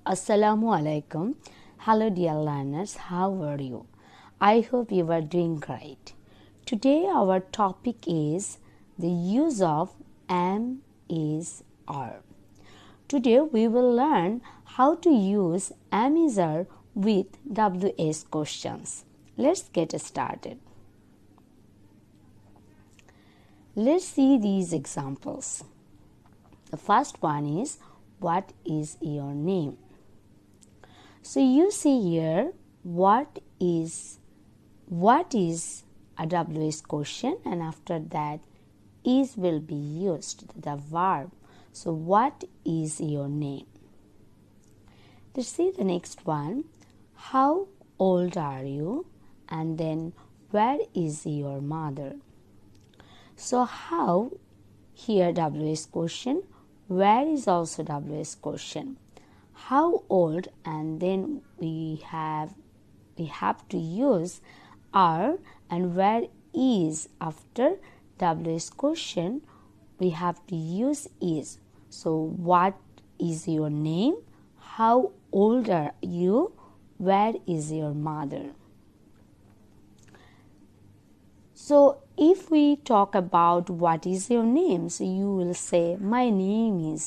Assalamu alaikum. Hello dear learners, how are you? I hope you are doing great. Today our topic is the use of am, is, are. Today we will learn how to use am, is, are with WS questions. Let's get started. Let's see these examples. The first one is, what is your name? So you see here, what is a WS question, and after that is will be used, the verb. So what is your name? Let's see the next one. How old are you? And then where is your mother? So how, here WS question, where is also WS question. How old, and then we have to use are, and where is after WS question we have to use is. So what is your name? How old are you? Where is your mother? So if we talk about what is your name, so you will say my name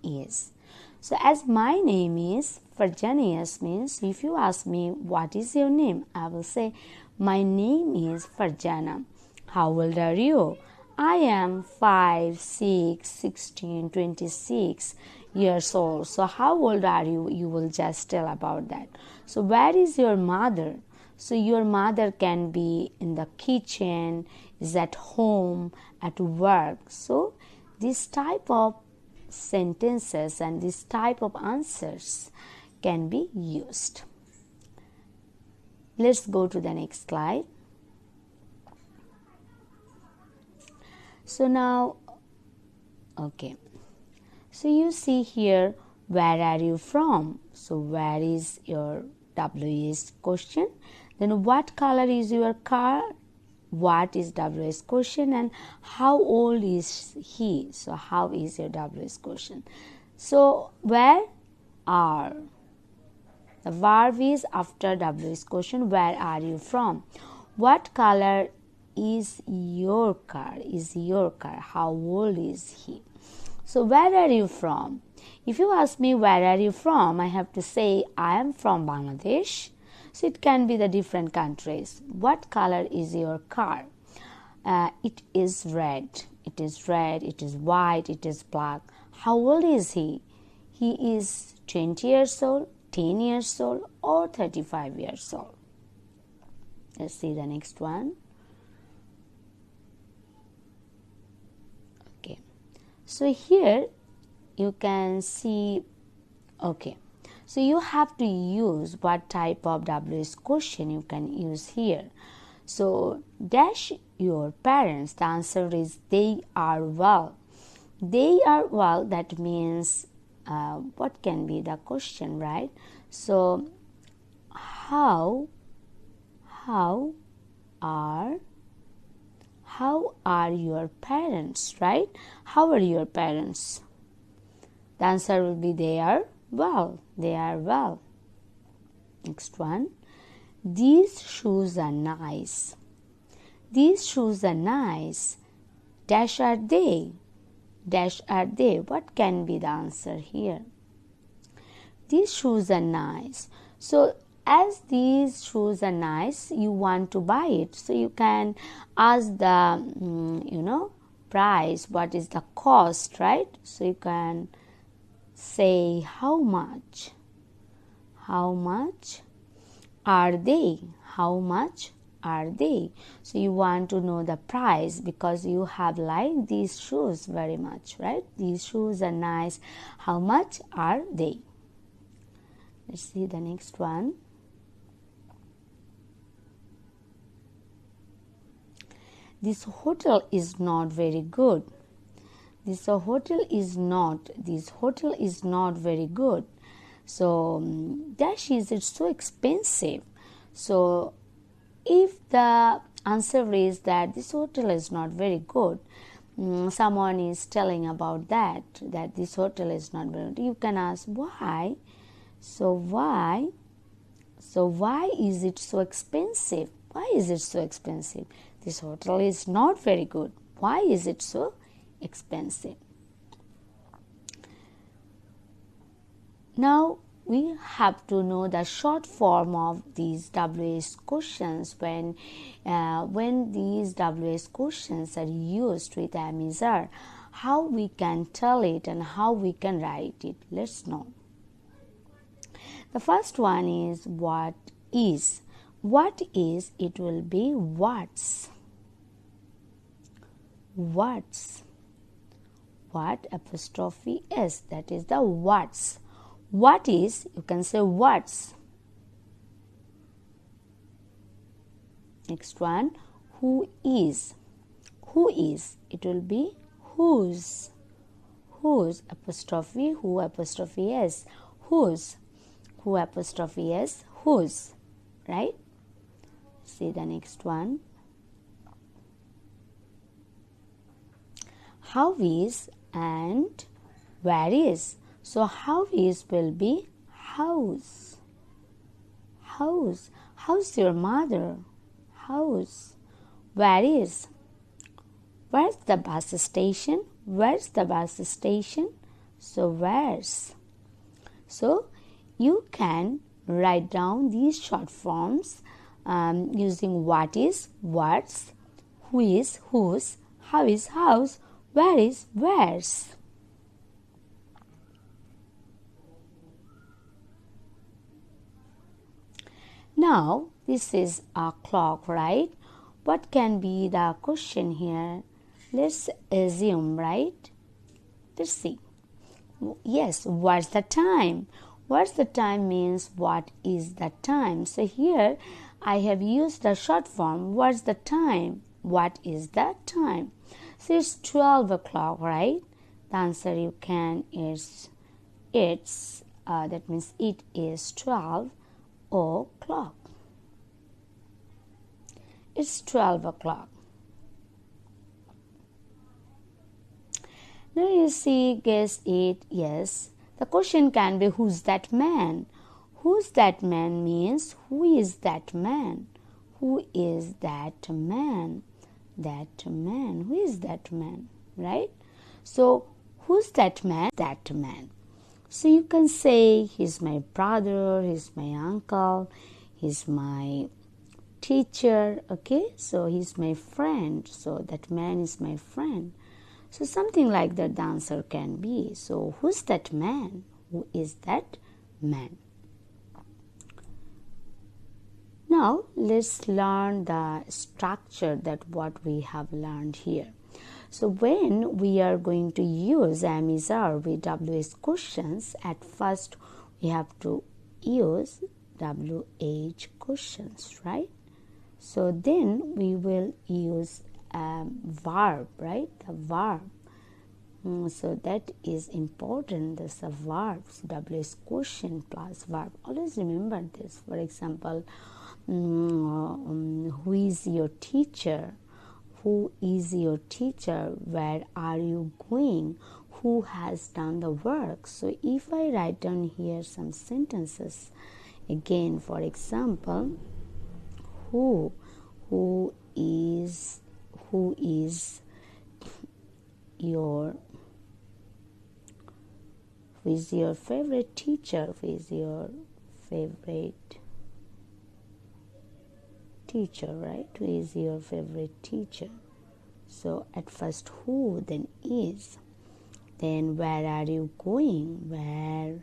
is. So as my name is Farjana means, if you ask me what is your name, I will say my name is Farjana. How old are you? I am 5, 6, 16, 26 years old. So how old are you? You will just tell about that. So where is your mother? So your mother can be in the kitchen, is at home, at work. So this type of sentences and this type of answers can be used. Let's go to the next slide. So now, okay. So you see here, where are you from? So where is your WS question? Then what color is your car? What is WS question? And how old is he? So how is your WS question? So where are? The verb is after WS question. Where are you from? What color is your car? Is your car? How old is he? So where are you from? If you ask me where are you from, I have to say I am from Bangladesh. So it can be the different countries. What color is your car? It is red. It is red. It is white. It is black. How old is he? He is 20 years old, 10 years old, or 35 years old. Let's see the next one. Okay. So here you can see, okay. So you have to use what type of WS question you can use here. So dash your parents. The answer is they are well. They are well. That means what can be the question, right? So how are your parents, right? How are your parents? The answer will be they are well. They are well. Next one. These shoes are nice. These shoes are nice. Dash are they? Dash are they? What can be the answer here? These shoes are nice. So as these shoes are nice, you want to buy it. So you can ask the price. What is the cost, right? So you can say how much. How much are they? How much are they? So you want to know the price because you have liked these shoes very much, right? These shoes are nice. How much are they? Let's see the next one. This hotel is not very good. This hotel is not very good. So dash is it's so expensive. So if the answer is that this hotel is not very good, someone is telling about that this hotel is not very good, you can ask why. So why is it so expensive? Why is it so expensive? This hotel is not very good. Why is it so expensive? Now we have to know the short form of these WH questions. When these WH questions are used with am is are, how we can tell it and how we can write it. Let's know. The first one is what is. What is, it will be what's. What's. What apostrophe s, that is the what's. What is, you can say what's. Next one, who is. Who is, it will be whose. Whose apostrophe, who apostrophe s, whose. Who apostrophe s, whose, right? See the next one. How is and where is. So how is will be house. House. How's your mother? House. Where is. Where's the bus station? Where's the bus station? So where's. So you can write down these short forms using what is, what's, who is, whose, how is, house, where is, where's. Now, this is a clock, right? What can be the question here? Let's assume, right? Let's see. Yes, what's the time? What's the time means what is the time. So here I have used the short form. What's the time? What is the time? So it's 12 o'clock, right? The answer you can is that means it is 12 o'clock. It's 12 o'clock. Now you see, guess it, yes. The question can be who's that man? Who's that man means who is that man? Who is that man? That man. Who is that man? Right? So who's that man? That man. So you can say he's my brother, he's my uncle, he's my teacher, okay? So he's my friend. So that man is my friend. So something like that the answer can be. So who's that man? Who is that man? Now let's learn the structure that what we have learned here. So when we are going to use am is are with WH questions, at first we have to use WH questions, right? So then we will use verb, right? The verb. So that is important. This is verbs. WH question plus verb. Always remember this. For example, who is your teacher? Who is your teacher? Where are you going? Who has done the work? So if I write down here some sentences, again, for example, who is your favorite teacher? Who is your favorite teacher, right? Who is your favorite teacher? So at first who, then is, then where are you going? Where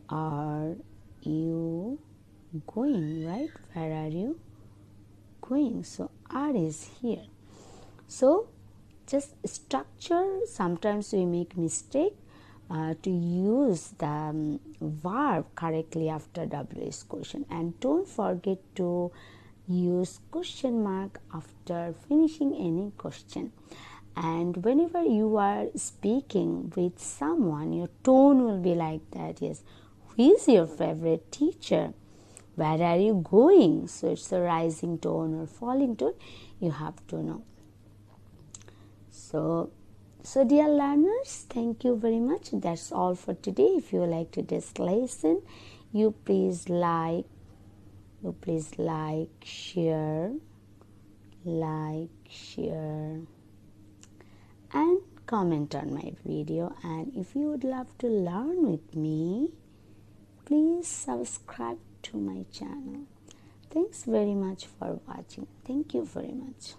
are you going, right? Where are you going? So are is here. So just structure. Sometimes we make mistake to use the verb correctly after WH question, and don't forget to use question mark after finishing any question. And whenever you are speaking with someone, your tone will be like that. Yes, who is your favorite teacher? Where are you going? So it's a rising tone or falling tone. You have to know. So dear learners, thank you very much. That's all for today. If you like today's lesson, you please like, share, and comment on my video. And if you would love to learn with me, please subscribe to my channel. Thanks very much for watching. Thank you very much.